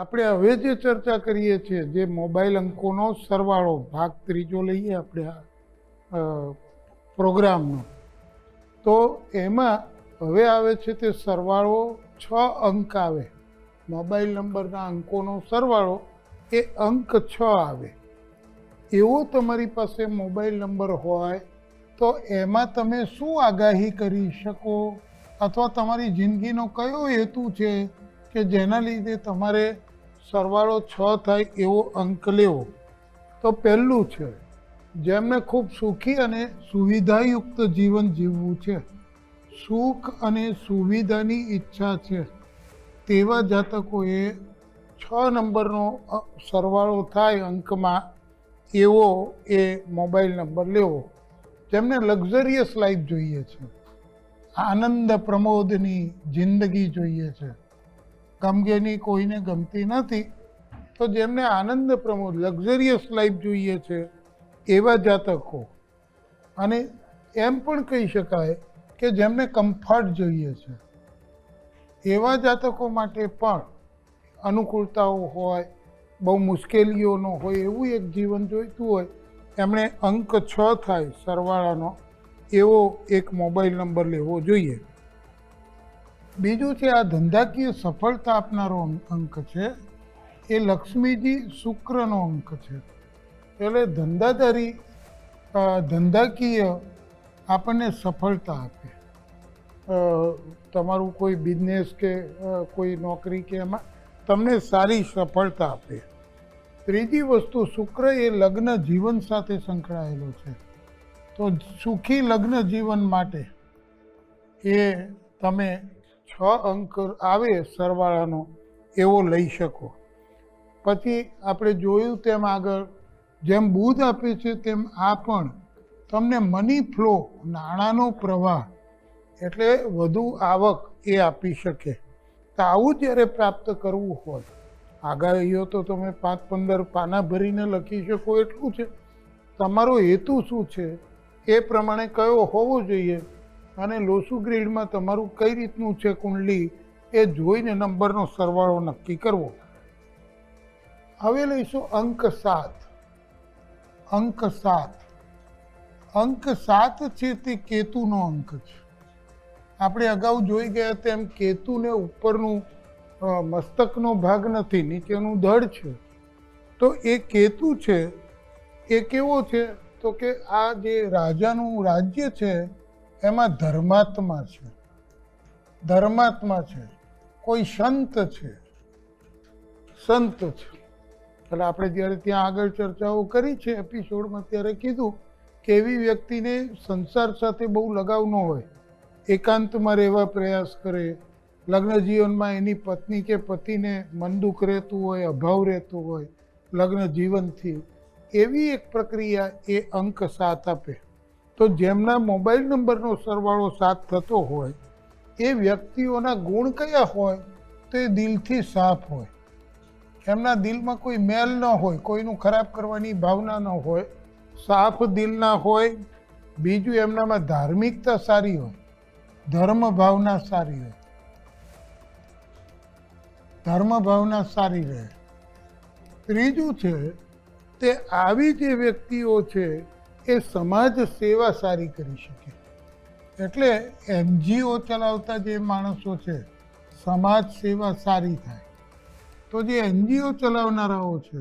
આપણે હવે જે ચર્ચા કરીએ છીએ જે મોબાઈલ અંકોનો સરવાળો ભાગ ત્રીજો લઈએ આપણે પ્રોગ્રામનો, તો એમાં હવે આવે છે તે સરવાળો 6 અંક આવે. મોબાઈલ નંબરના અંકોનો સરવાળો એ અંક 6 આવે. એવો તમારી પાસે મોબાઈલ નંબર હોય તો એમાં તમે શું આગાહી કરી શકો, અથવા તમારી જિંદગીનો કયો હેતુ છે કે જેના લીધે તમારે સરવાળો 6 થાય એવો અંક લેવો. તો પહેલું છે, જેમને ખૂબ સુખી અને સુવિધાયુક્ત જીવન જીવવું છે, સુખ અને સુવિધાની ઈચ્છા છે, તેવા જાતકોએ 6 નંબરનો સરવાળો થાય અંકમાં એવો એ મોબાઈલ નંબર લેવો. જેમને લક્ઝરિયસ લાઈફ જોઈએ છે, આનંદ પ્રમોદની જિંદગી જોઈએ છે, ગમગેની કોઈને ગમતી નથી, તો જેમને આનંદ પ્રમોદ લક્ઝરિયસ લાઈફ જોઈએ છે એવા જાતકો, અને એમ પણ કહી શકાય કે જેમને કમ્ફર્ટ જોઈએ છે એવા જાતકો માટે પણ અનુકૂળતાઓ હોય, બહુ મુશ્કેલીઓ ન હોય એવું એક જીવન જોઈતું હોય, એમણે અંક 6 થાય સરવાળાનો એવો એક મોબાઈલ નંબર લેવો જોઈએ. બીજું છે, આ ધંધાકીય સફળતા આપનારો અંક છે એ લક્ષ્મીજી શુક્રનો અંક છે. એટલે ધંધાકીય આપણને સફળતા આપે. તમારું કોઈ બિઝનેસ કે કોઈ નોકરી કે એમાં તમને સારી સફળતા આપે. ત્રીજી વસ્તુ, શુક્ર એ લગ્ન જીવન સાથે સંકળાયેલો છે, તો સુખી લગ્ન જીવન માટે એ તમે 6 અંક આવે સરવાળાનો એવો લઈ શકો. પછી આપણે જોયું તેમ આગળ જેમ બુધ આપે છે તેમ આ પણ તમને મની ફ્લો, નાણાંનો પ્રવાહ એટલે વધુ આવક એ આપી શકે. તો આવું જ્યારે પ્રાપ્ત કરવું હોય, આગાહીઓ તો તમે 5-15 પાના ભરીને લખી શકો એટલું છે. તમારો હેતુ શું છે એ પ્રમાણે કયો હોવો જોઈએ, અને લોસુ ગ્રીડમાં તમારું કઈ રીતનું છે કુંડલી એ જોઈને નંબરનો સરવાળો નક્કી કરવો. હવે લઈશું અંક 7. અંક 7 છે તે કેતુનો અંક છે. આપણે અગાઉ જોઈ ગયા તેમ કેતુને ઉપરનું મસ્તકનો ભાગ નથી, નીચેનું ધડ છે. તો એ કેતુ છે એ કેવો છે, તો કે આ જે રાજાનું રાજ્ય છે એમાં ધર્માત્મા છે, કોઈ સંત છે. એટલે આપણે જ્યારે ત્યાં આગળ ચર્ચાઓ કરી છે એપિસોડમાં, ત્યારે કીધું કે એવી વ્યક્તિને સંસાર સાથે બહુ લગાવ ન હોય, એકાંતમાં રહેવા પ્રયાસ કરે, લગ્ન જીવનમાં એની પત્ની કે પતિને મન દુઃખ રહેતું હોય, અભાવ રહેતો હોય લગ્ન જીવનથી, એવી એક પ્રક્રિયા એ અંક 7 આપે. તો જેમના મોબાઈલ નંબરનો સરવાળો 7 થતો હોય એ વ્યક્તિઓના ગુણ કયા હોય, તો એ દિલથી સાફ હોય, એમના દિલમાં કોઈ મેલ ન હોય, કોઈનું ખરાબ કરવાની ભાવના ન હોય, સાફ દિલના હોય. બીજું, એમનામાં ધાર્મિકતા સારી હોય, ધર્મ ભાવના સારી રહે. ત્રીજું છે તે આવી જે વ્યક્તિઓ છે એ સમાજ સેવા સારી કરી શકે. એટલે NGO ચલાવતા જે માણસો છે, સમાજ સેવા સારી થાય. તો જે NGO ચલાવનારાઓ છે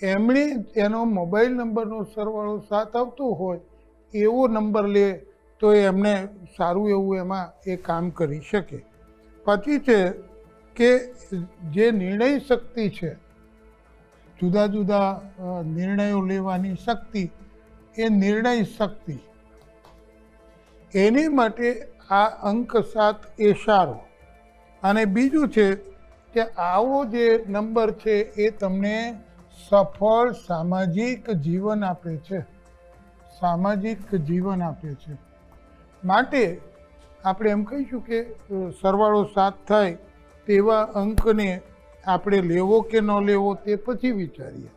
એમણે એનો મોબાઈલ નંબરનો સરવાળો 7 આવતો હોય એવો નંબર લે તો એમને સારું એવું એમાં એ કામ કરી શકે. પછી છે કે જે નિર્ણય શક્તિ છે, જુદા જુદા નિર્ણયો લેવાની શક્તિ, એ નિર્ણય શક્તિ એની માટે આ અંક 7 એ સારો. અને બીજું છે કે આવો જે નંબર છે એ તમને સફળ સામાજિક જીવન આપે છે. માટે આપણે એમ કહીશું કે સરવાળો 7 થાય તેવા અંકને આપણે લેવો કે ન લેવો તે પછી વિચારીએ.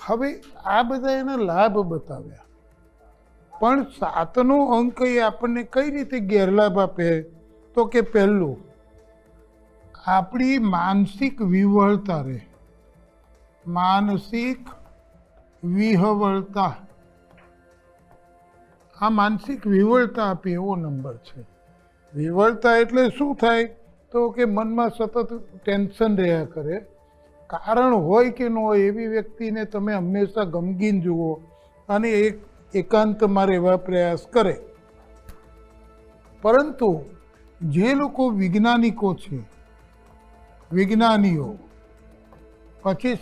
હવે આ બધા એના લાભ બતાવ્યા, પણ 7નો અંક એ આપણને કઈ રીતે ગેરલાભ આપે, તો કે પહેલું, આપણી માનસિક વિહવળતા રહે, માનસિક વિહવળતા, આ માનસિક વિહવળતા આપે એવો નંબર છે. વિહવળતા એટલે શું થાય તો કે મનમાં સતત ટેન્શન રહ્યા કરે, કારણ હોય કે ન હોય એવી વ્યક્તિને તમે હંમેશા ગમગીન જુઓ અને એકાંતમાં રહેવા પ્રયાસ કરે. પરંતુ જે લોકો વૈજ્ઞાનિકો છે, વિજ્ઞાનીઓ, પછી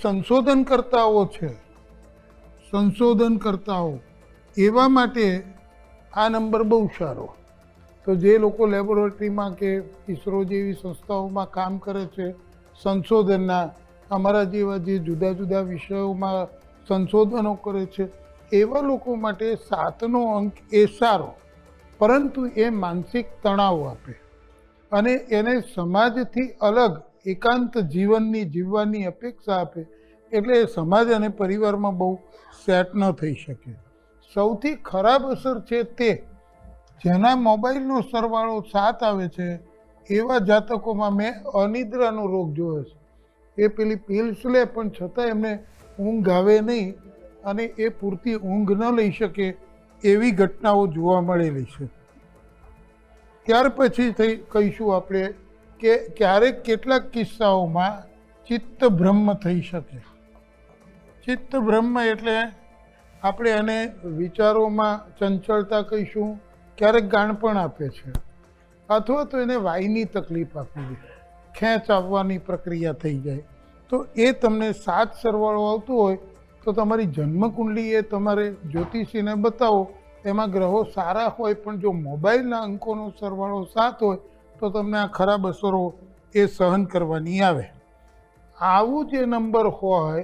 સંશોધનકર્તાઓ, એવા માટે આ નંબર બહુ સારો. તો જે લોકો લેબોરેટરીમાં કે ઇસરો જેવી સંસ્થાઓમાં કામ કરે છે, સંશોધનના, અમારા જેવા જે જુદા જુદા વિષયોમાં સંશોધનો કરે છે, એવા લોકો માટે 7નો અંક એ સારો. પરંતુ એ માનસિક તણાવ આપે અને એને સમાજથી અલગ એકાંત જીવનની જીવવાની અપેક્ષા આપે, એટલે એ સમાજ અને પરિવારમાં બહુ સેટ ન થઈ શકે. સૌથી ખરાબ અસર છે તે જેના મોબાઈલનો સરવાળો 7 આવે છે એવા જાતકોમાં મેં અનિદ્રાનો રોગ જોયો છે. એ પેલી પિલ્સ લે પણ છતાં એમને ઊંઘ આવે નહીં અને એ પૂરતી ઊંઘ ન લઈ શકે એવી ઘટનાઓ જોવા મળેલી છે. ત્યાર પછી કહીશું આપણે કે ક્યારેક કેટલાક કિસ્સાઓમાં ચિત્તભ્રમ થઈ શકે. ચિત્તભ્રમ એટલે આપણે એને વિચારોમાં ચંચળતા કહીશું, ક્યારેક ગાણપણ આપે છે, અથવા તો એને વાયની તકલીફ આપી દે, ખેંચ આવવાની પ્રક્રિયા થઈ જાય. તો એ તમને 7 સરવાળો આવતો હોય તો તમારી જન્મકુંડલી એ તમારે જ્યોતિષીને બતાવો. એમાં ગ્રહો સારા હોય પણ જો મોબાઈલના અંકોનો સરવાળો 7 હોય તો તમને આ ખરાબ અસરો એ સહન કરવાની આવે. આવું જે નંબર હોય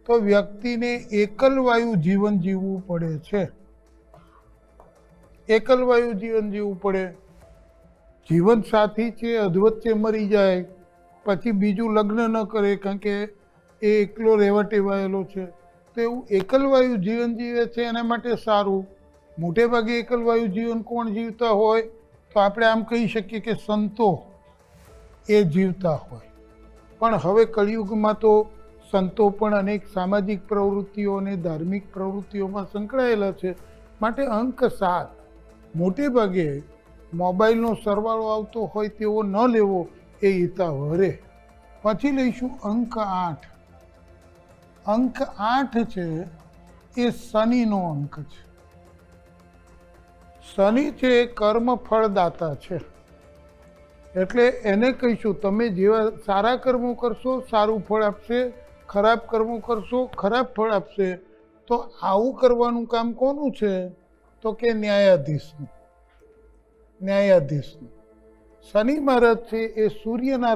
તો વ્યક્તિને એકલવાયુ જીવન જીવવું પડે છે. એકલવાયુ જીવન જીવવું પડે. જીવન સાથી છે અધવચ્ચે મરી જાય પછી બીજું લગ્ન ન કરે કારણ કે એ એકલો રહેવા ટેવાયેલો છે, તો એવું એકલવાયુ જીવન જીવે છે એના માટે સારું. મોટે ભાગે એકલવાયુ જીવન કોણ જીવતા હોય તો આપણે આમ કહી શકીએ કે સંતો એ જીવતા હોય. પણ હવે કળિયુગમાં તો સંતો પણ અનેક સામાજિક પ્રવૃત્તિઓ અને ધાર્મિક પ્રવૃત્તિઓમાં સંકળાયેલા છે, માટે અંક 7 મોટે ભાગે મોબાઈલનો સરવાળો આવતો હોય તેવો ન લેવો એ હિતાવહ રહે. પછી લઈશું અંક 8. અંક 8 છે એ શનિનો અંક છે. શનિ છે એ કર્મ ફળદાતા છે, એટલે એને કહીશું તમે જેવા સારા કર્મો કરશો સારું ફળ આપશે, ખરાબ કર્મો કરશો ખરાબ ફળ આપશે. તો આવું કરવાનું કામ કોનું છે તો કે ન્યાયાધીશનું. શનિ મહારાજ છે એ સૂર્યના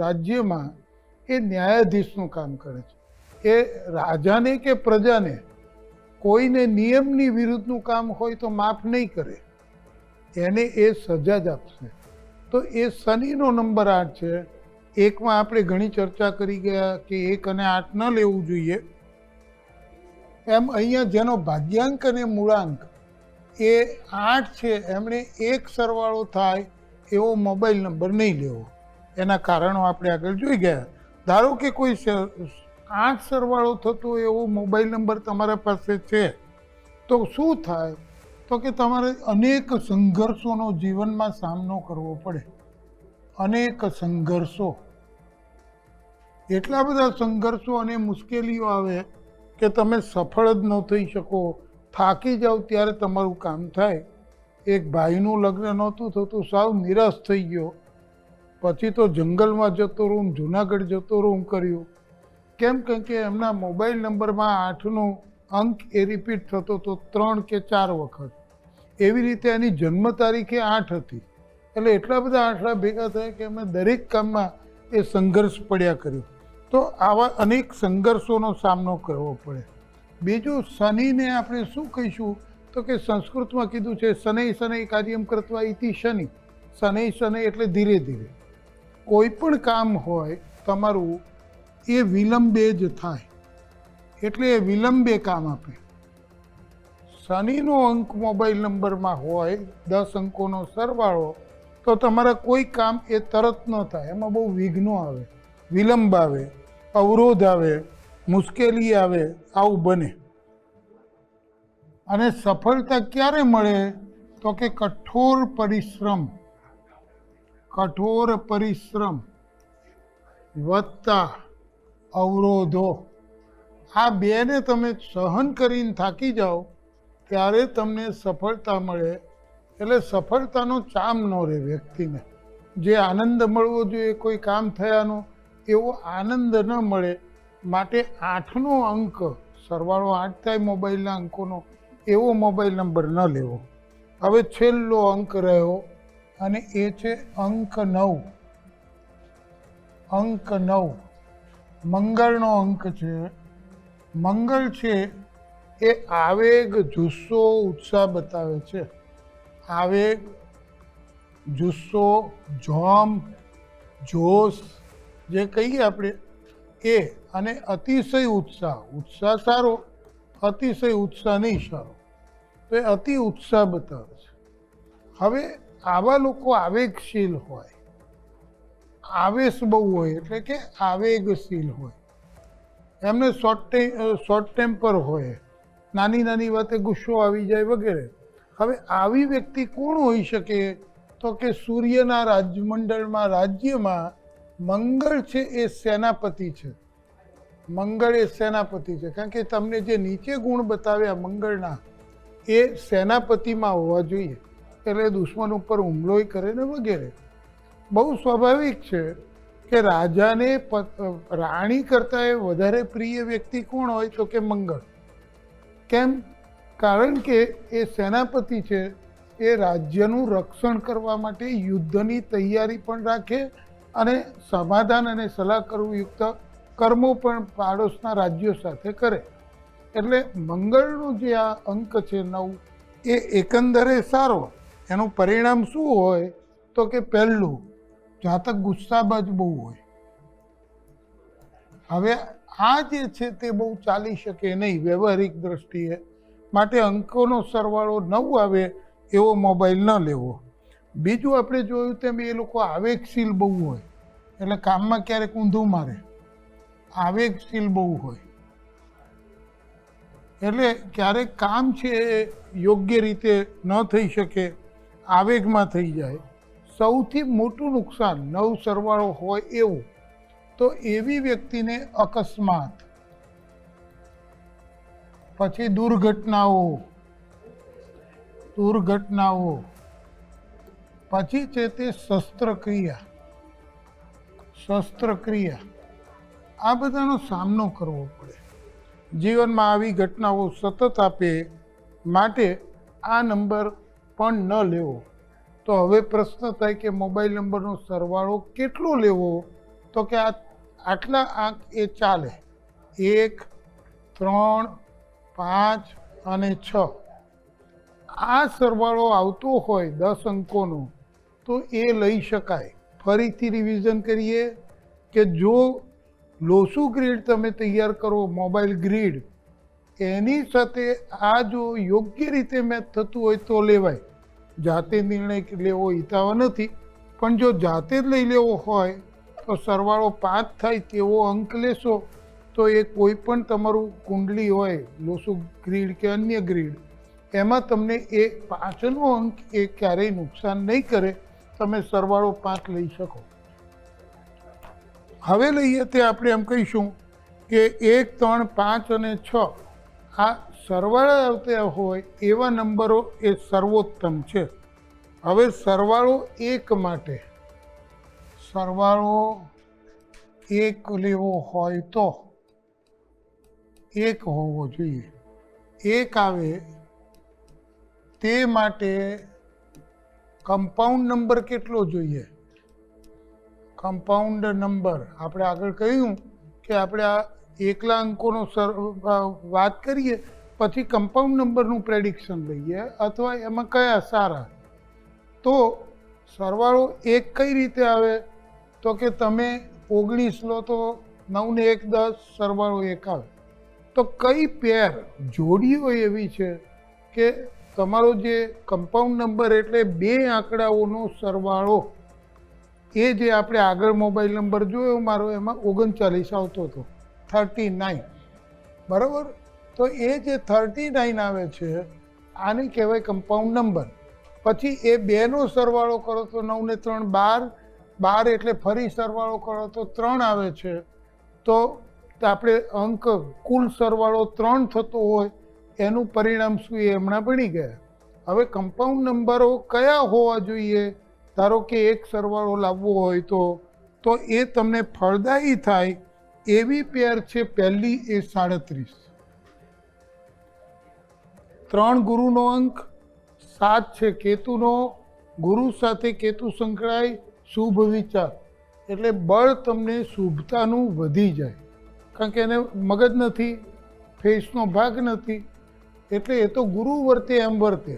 રાજ્યમાં એ ન્યાયાધીશનું કામ કરે છે. એ રાજાને કે પ્રજાને કોઈને નિયમની વિરુદ્ધનું કામ હોય તો માફ નહીં કરે, એને એ સજા જ આપશે. તો એ શનિનો નંબર 8 છે. એકમાં આપણે ઘણી ચર્ચા કરી ગયા કે 1 અને 8 ન લેવું જોઈએ. એમ અહીંયા જેનો ભાગ્યાંક અને મૂળાંક એ 8 છે એમણે 1 સરવાળો થાય એવો મોબાઈલ નંબર નહીં લેવો. એના કારણો આપણે આગળ જોઈ ગયા. ધારો કે કોઈ 8 સરવાળો થતો એવો મોબાઈલ નંબર તમારા પાસે છે તો શું થાય તો કે તમારે અનેક સંઘર્ષોનો જીવનમાં સામનો કરવો પડે. અનેક સંઘર્ષો, એટલા બધા સંઘર્ષો અને મુશ્કેલીઓ આવે કે તમે સફળ જ ન થઈ શકો, થાકી જાઓ ત્યારે તમારું કામ થાય. એક ભાઈનું લગ્ન નહોતું થતું, સાવ નિરાશ થઈ ગયો, પછી તો જંગલમાં જતો રહું, જુનાગઢ જતો રહું કર્યું. કેમ કે એમના મોબાઈલ નંબરમાં 8નો અંક એ રિપીટ થતો હતો 3 કે 4 વખત. એવી રીતે એની જન્મ તારીખે 8 હતી, એટલે એટલા બધા આંકડા ભેગા થયા કે એમણે દરેક કામમાં એ સંઘર્ષ પડ્યા કર્યો. તો આવા અનેક સંઘર્ષોનો સામનો કરવો પડે. બીજું શનિને આપણે શું કહીશું તો કે સંસ્કૃતમાં કીધું છે શનૈ શનૈ કાર્યમ કૃત્વા ઇતિ શનિ. શનૈ શનૈ એટલે ધીરે ધીરે કોઈ પણ કામ હોય તમારું એ વિલંબે જ થાય, એટલે એ વિલંબે કામ આપે. શનિનો અંક મોબાઈલ નંબરમાં હોય 10 અંકોનો સરવાળો તો તમારા કોઈ કામ એ તરત ન થાય, એમાં બહુ વિઘ્નો આવે, વિલંબ આવે, અવરોધ આવે, મુશ્કેલી આવે, આવું બને. અને સફળતા ક્યારે મળે? તો કે કઠોર પરિશ્રમ વત્તા અવરોધો, આ બેને તમે સહન કરીને થાકી જાઓ ત્યારે તમને સફળતા મળે. એટલે સફળતાનો ચામ ન રહે વ્યક્તિને. જે આનંદ મળવો જોઈએ કોઈ કામ થયાનો, એવો આનંદ ન મળે. માટે 8નો અંક, સરવાળો 8 થાય મોબાઈલના અંકોનો, એવો મોબાઈલ નંબર ન લેવો. હવે છેલ્લો અંક રહ્યો અને એ છે અંક 9. અંક 9 મંગળનો અંક છે. મંગળ છે એ આવેગ, જુસ્સો, ઉત્સાહ બતાવે છે. આવેગ, જુસ્સો, જોમ, જોશ જે કહીએ આપણે એ, અને અતિશય ઉત્સાહ. ઉત્સાહ સારો, અતિશય ઉત્સાહ નહીં સારો. તો એ અતિ ઉત્સાહ બતાવે છે. હવે આવા લોકો આવેગશીલ હોય, આવેશ બહુ હોય, એટલે કે આવેગશીલ હોય. એમને શોર્ટ ટેમ્પર હોય, નાની નાની વાતે ગુસ્સો આવી જાય વગેરે. હવે આવી વ્યક્તિ કોણ હોઈ શકે? તો કે સૂર્યના રાજમંડળમાં, રાજ્યમાં મંગળ છે એ સેનાપતિ છે. મંગળ એ સેનાપતિ છે. કારણ કે તમને જે નીચે ગુણ બતાવ્યા મંગળના, એ સેનાપતિમાં હોવા જોઈએ. એટલે દુશ્મન ઉપર હુમલો કરે ને વગેરે. બહુ સ્વાભાવિક છે કે રાજાને રાણી કરતાં વધારે પ્રિય વ્યક્તિ કોણ હોય? તો કે મંગળ. કેમ? કારણ કે એ સેનાપતિ છે, એ રાજ્યનું રક્ષણ કરવા માટે યુદ્ધની તૈયારી પણ રાખે અને સમાધાન અને સલાહ કરવું યુક્ત કર્મો પણ પાડોશના રાજ્યો સાથે કરે. એટલે મંગળનો જે આ અંક છે 9, એ એકંદરે સારો. એનું પરિણામ શું હોય? તો કે પહેલું, જાતક ગુસ્સાબાજ બહુ હોય. હવે આ જે છે તે બહુ ચાલી શકે નહીં વ્યવહારિક દ્રષ્ટિએ. માટે અંકોનો સરવાળો 9 આવે એવો મોબાઈલ ન લેવો. બીજું, આપણે જોયું તેમ એ લોકો આવેગશીલ બહુ હોય, એટલે કામમાં ક્યારેક ઊંધું મારે. આવેગશીલ બહુ હોય એટલે ક્યારેક કામ છે એ યોગ્ય રીતે ન થઈ શકે, આવેગમાં થઈ જાય. સૌથી મોટું નુકસાન 9 સરવાળો હોય એવું, તો એવી વ્યક્તિને અકસ્માત, પછી દુર્ઘટનાઓ, પછી છે તે શસ્ત્રક્રિયા, આ બધાનો સામનો કરવો પડે. જીવનમાં આવી ઘટનાઓ સતત આપે. માટે આ નંબર પણ ન લેવો. તો હવે પ્રશ્ન થાય કે મોબાઈલ નંબરનો સરવાળો કેટલો લેવો? તો કે આટલા આંક એ ચાલે. 1, 3, 5 અને 6. આ સરવાળો આવતો હોય 10 અંકોનો તો એ લઈ શકાય. ફરીથી રિવિઝન કરીએ કે જો લોસુ ગ્રીડ તમે તૈયાર કરો, મોબાઈલ ગ્રીડ, એની સાથે આ જો યોગ્ય રીતે મેચ થતું હોય તો લેવાય. જાતે નિર્ણય લેવો હિતાવ નથી, પણ જો જાતે જ લઈ લેવો હોય તો સરવાળો 5 થાય તેવો અંક લેશો તો એ કોઈ પણ તમારું કુંડલી હોય, લોસુ ગ્રીડ કે અન્ય ગ્રીડ, એમાં તમને એ 5નો અંક એ ક્યારેય નુકસાન નહીં કરે. તમે સરવાળો 5 લઈ શકો. હવે લઈએ તે આપણે એમ કહીશું કે 1, 3, 5 અને 6 આ સરવાળા આવતા હોય એવા નંબરો એ સર્વોત્તમ છે. હવે સરવાળો 1 માટે, સરવાળો 1 લેવો હોય તો 1 હોવો જોઈએ. 1 આવે તે માટે કમ્પાઉન્ડ નંબર કેટલો જોઈએ? કમ્પાઉન્ડ નંબર આપણે આગળ કહ્યું કે આપણે આ એકલા અંકોનો વાત કરીએ પછી કમ્પાઉન્ડ નંબરનું પ્રેડિક્શન લઈએ અથવા એમાં કયા સારા. તો સરવાળો 1 કઈ રીતે આવે? તો કે તમે 19 લો તો 9 ને 1 10, સરવાળો 1 આવે. તો કઈ પેર જોડીઓ એવી છે કે તમારો જે કમ્પાઉન્ડ નંબર એટલે બે આંકડાઓનો સરવાળો, એ જે આપણે આગળ મોબાઈલ નંબર જોયો મારો, એમાં 39 આવતો હતો, 39, બરાબર? તો એ જે 39 આવે છે, આને કહેવાય કમ્પાઉન્ડ નંબર. પછી એ બેનો સરવાળો કરો તો 9 ને 3 12, 12 એટલે ફરી સરવાળો કરો તો 3 આવે છે. તો આપણે અંક કુલ સરવાળો 3 થતો હોય એનું પરિણામ શું એ હમણાં ભણી ગયા. હવે કમ્પાઉન્ડ નંબરો કયા હોવા જોઈએ? ધારો કે એક સરવાળો લાવવો હોય તો એ તમને ફળદાયી થાય એવી પેર છે. પહેલી એ 37, 3 ગુરુનો અંક, 7 છે કેતુનો, ગુરુ સાથે કેતુ સંકળાય, શુભ વિચાર, એટલે બળ તમને શુભતાનું વધી જાય, કારણ કે એને મગજ નથી, ફેસનો ભાગ નથી, એટલે એ તો ગુરુ વર્તે એમ વર્તે.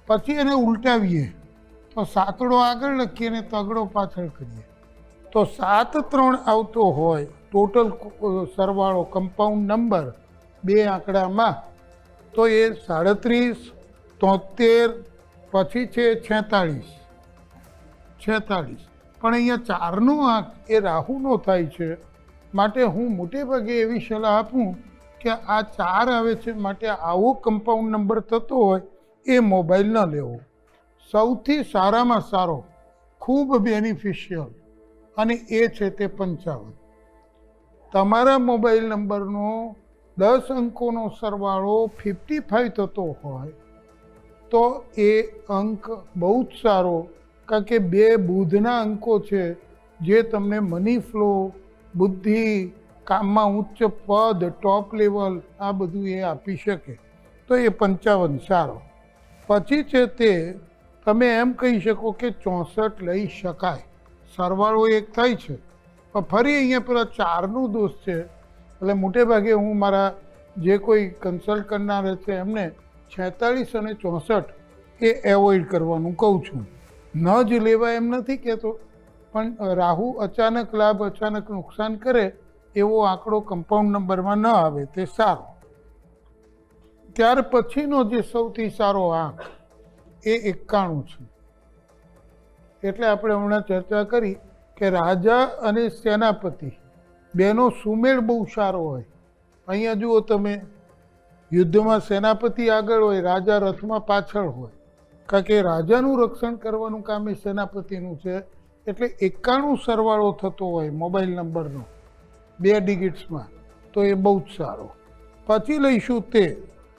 પછી એને ઉલટાવીએ તો સાતડો આગળ લખીએ ને તગડો પાછળ કરીએ તો 7 3 આવતો હોય ટોટલ સરવાળો કમ્પાઉન્ડ નંબર બે આંકડામાં, તો એ 37, 73, પછી છે 46. પણ અહીંયા 4નો આંક એ રાહુનો થાય છે, માટે હું મોટે ભાગે એવી સલાહ આપું કે આ 4 આવે છે, માટે આવો કમ્પાઉન્ડ નંબર થતો હોય એ મોબાઈલ ન લેવો. સૌથી સારામાં સારો, ખૂબ બેનિફિશિયલ, અને એ છે તે 55. તમારા મોબાઈલ નંબરનો 10 અંકોનો સરવાળો 55 થતો હોય તો એ અંક બહુ જ સારો, કારણ કે 2 બુધના અંકો છે જે તમને મની ફ્લો, બુદ્ધિ, કામમાં ઉચ્ચ પદ, ટોપ લેવલ, આ બધું એ આપી શકે. તો એ 55 સારો. પછી છે તે તમે એમ કહી શકો કે 64 લઈ શકાય, સરવાળો એક થાય છે. પણ ફરી અહીંયા પેલા 4નો દોષ છે, એટલે મોટે ભાગે હું મારા જે કોઈ કન્સલ્ટ કરનાર છે એમને 46 અને 64 એ એવોઇડ કરવાનું કહું છું. ન જ લેવાય એમ નથી કહેતો, પણ રાહુ અચાનક લાભ અચાનક નુકસાન કરે એવો આંકડો કમ્પાઉન્ડ નંબરમાં ન આવે તે સારો. ત્યાર પછીનો જે સૌથી સારો આંક એ 91 છે. એટલે આપણે હમણાં ચર્ચા કરી કે રાજા અને સેનાપતિ બેનો સુમેળ બહુ સારો હોય. અહીંયા જુઓ તમે, યુદ્ધમાં સેનાપતિ આગળ હોય, રાજા રથમાં પાછળ હોય, કારણ કે રાજાનું રક્ષણ કરવાનું કામ એ સેનાપતિનું છે. એટલે 91 સરવાળો થતો હોય મોબાઈલ નંબરનો 2 ડિજિટ્સમાં, તો એ બહુ જ સારો. પછી લઈશું તે,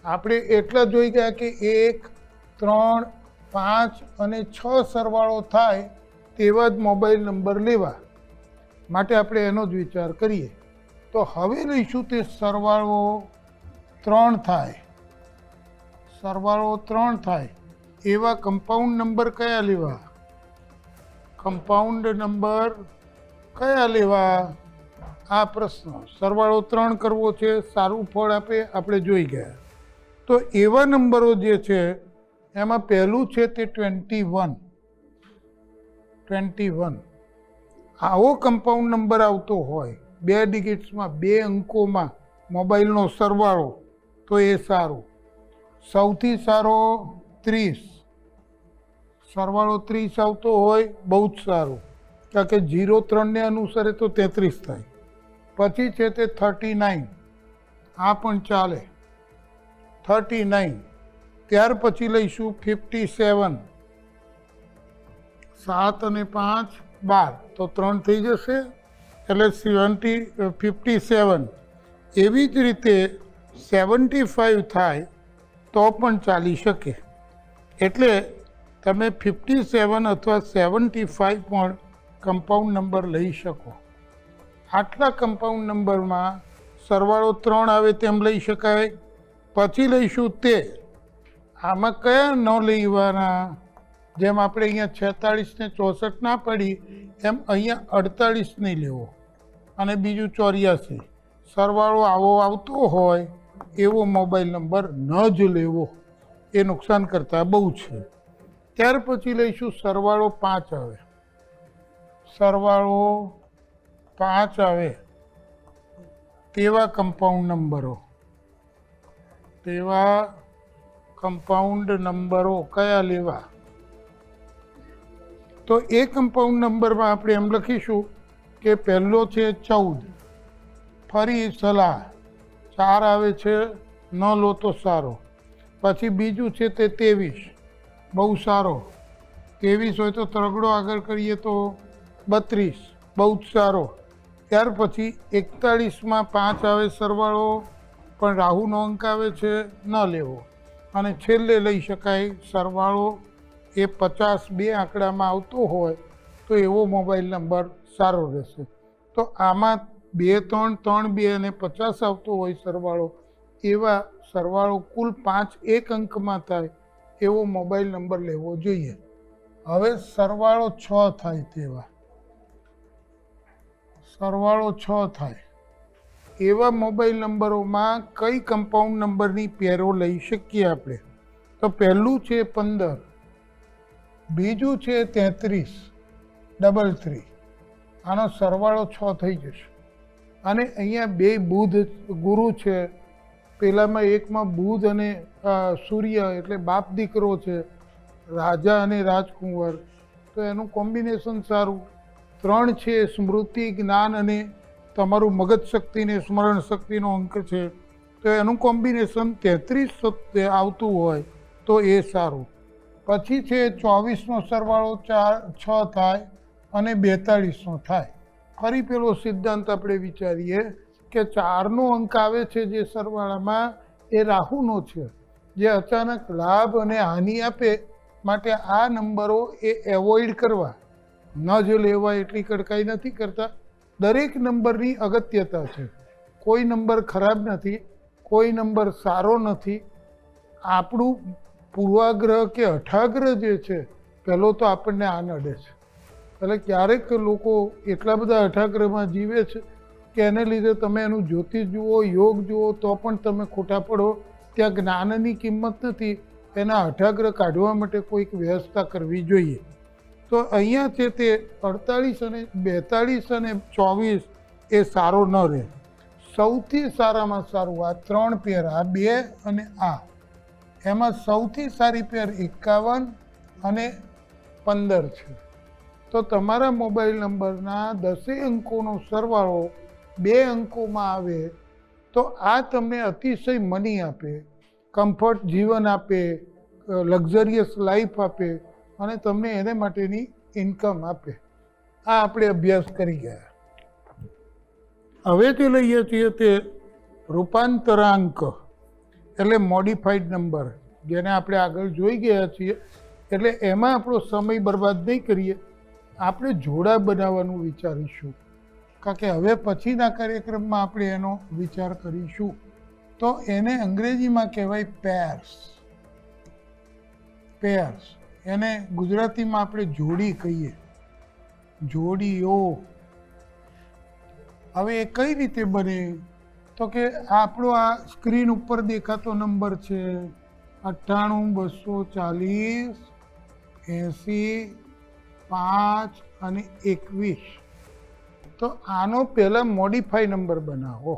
આપણે એટલા જોઈ ગયા કે 1, 3, 5 અને 6 સરવાળો થાય તેવા જ મોબાઈલ નંબર લેવા, માટે આપણે એનો જ વિચાર કરીએ. તો હવે લઈશું તે સરવાળો 3 થાય, સરવાળો 3 થાય એવા કમ્પાઉન્ડ નંબર કયા લેવા? કમ્પાઉન્ડ નંબર કયા લેવા? આ પ્રશ્ન. સરવાળો 3 કરવો છે, સારું ફળ આપે, આપણે જોઈ ગયા. તો એવા નંબરો જે છે એમાં પહેલું છે તે 21. આવો કમ્પાઉન્ડ નંબર આવતો હોય 2 ડિજિટ્સમાં, 2 અંકોમાં મોબાઈલનો સરવાળો, તો એ સારું. સૌથી સારો 30, સરવાળો 30 આવતો હોય બહુ જ સારું, કારણ કે 0 3ને અનુસરે તો 33 થાય. પછી છે તે 39, આ પણ ચાલે, 39. ત્યાર પછી લઈશું 57, 7 અને 5 12, તો 3 થઈ જશે, એટલે 57. એવી જ રીતે 75 થાય તો પણ ચાલી શકે. એટલે તમે 57 અથવા 75 પણ કમ્પાઉન્ડ નંબર લઈ શકો. આટલા કમ્પાઉન્ડ નંબરમાં સરવાળો 3 આવે તેમ લઈ શકાય. પછી લઈશું તે, આમાં કયા ન લેવાના? જેમ આપણે અહીંયા 46 ને 64 ના પડી એમ અહીંયા 48 નહીં લેવો, અને બીજું 84. સરવાળો આવો આવતો હોય એવો મોબાઈલ નંબર ન જ લેવો, એ નુકસાન કરતા બહુ છે. ત્યાર પછી લઈશું સરવાળો 5 આવે, સરવાળો 5 આવે તેવા કમ્પાઉન્ડ નંબરો, તેવા કમ્પાઉન્ડ નંબરો કયા લેવા? તો એ કમ્પાઉન્ડ નંબરમાં આપણે એમ લખીશું કે પહેલો છે 14, ફરી સલાહ 4 આવે છે, ન લો તો સારો. પછી બીજું છે તે 23, બહુ સારો. 23 હોય તો ત્રગડો આગળ કરીએ તો 32, બહુ જ સારો. ત્યાર પછી 41માં 5 આવે સરવાળો, પણ રાહુનો અંક આવે છે, ન લેવો. અને છેલ્લે લઈ શકાય સરવાળો, એ 50 બે આંકડામાં આવતો હોય તો એવો મોબાઈલ નંબર સારો રહેશે. તો આમાં 2 3 3 2 અને 50 આવતો હોય સરવાળો, એવા સરવાળો કુલ 5 એક અંકમાં થાય એવો મોબાઈલ નંબર લેવો જોઈએ. હવે સરવાળો 6 થાય તેવા, સરવાળો 6 થાય એવા મોબાઈલ નંબરોમાં કઈ કમ્પાઉન્ડ નંબરની પેરો લઈ શકીએ આપણે? તો પહેલું છે 15, બીજું છે 33, 33. આનો સરવાળો 6 થઈ જશે. અને અહીંયા 2 બુધ ગુરુ છે, પેલામાં એકમાં બુધ અને સૂર્ય એટલે બાપ દીકરો છે, રાજા અને રાજકુંવર, તો એનું કોમ્બિનેશન સારું. 3 છે સ્મૃતિ, જ્ઞાન અને તમારું મગજ શક્તિ ને સ્મરણ શક્તિનો અંક છે, તો એનું કોમ્બિનેશન 33 આવતું હોય તો એ સારું. પછી છે 24નો સરવાળો 6 થાય અને 42નો થાય. ફરી પેલો સિદ્ધાંત આપણે વિચારીએ કે 4નો અંક આવે છે જે સરવાળામાં, એ રાહુનો છે, જે અચાનક લાભ અને હાનિ આપે. માટે આ નંબરો એ એવોઇડ કરવા, ન જ લેવા એટલી કડકાઈ નથી કરતા. દરેક નંબરની અગત્યતા છે. કોઈ નંબર ખરાબ નથી, કોઈ નંબર સારો નથી. આપણું પૂર્વાગ્રહ કે હઠાગ્રહ જે છે, પહેલો તો આપણને આ નડે છે. એટલે ક્યારેક લોકો એટલા બધા હઠાગ્રહમાં જીવે છે કે એને લીધે તમે એનું જ્યોતિષ જુઓ, યોગ જુઓ, તો પણ તમે ખોટા પડો. ત્યાં જ્ઞાનની કિંમત નથી. એના હઠાગ્રહ કાઢવા માટે કોઈક વ્યવસ્થા કરવી જોઈએ. તો અહીંયા છે તે 48 અને 42 અને 24 એ સારો ન રહે. સૌથી સારામાં સારું આ 3 પેર, આ 2 અને આ, એમાં સૌથી સારી પેર 51 અને 15 છે. તો તમારા મોબાઈલ નંબરના 10 અંકોનો સરવાળો 2 અંકોમાં આવે તો આ તમને અતિશય મની આપે, કમ્ફર્ટ જીવન આપે, લક્ઝરિયસ લાઈફ આપે અને તમને એને માટેની ઇન્કમ આપે. આ આપણે અભ્યાસ કરી ગયા. હવે જે લઈએ છીએ તે રૂપાંતરાંક એટલે મોડિફાઈડ નંબર, જેને આપણે આગળ જોઈ ગયા છીએ. એટલે એમાં આપણો સમય બરબાદ નહીં કરીએ, આપણે જોડા બનાવવાનું વિચારીશું. કારણ કે હવે પછીના કાર્યક્રમમાં આપણે એનો વિચાર કરીશું. તો એને અંગ્રેજીમાં કહેવાય પેર્સ. પેર્સ એને ગુજરાતીમાં આપણે જોડી કહીએ, જોડીઓ. હવે એ કઈ રીતે બને? તો કે આપણો આ સ્ક્રીન ઉપર દેખાતો નંબર છે 98 240 80 5 અને 21. તો આનો પહેલાં મોડિફાઈ નંબર બનાવો.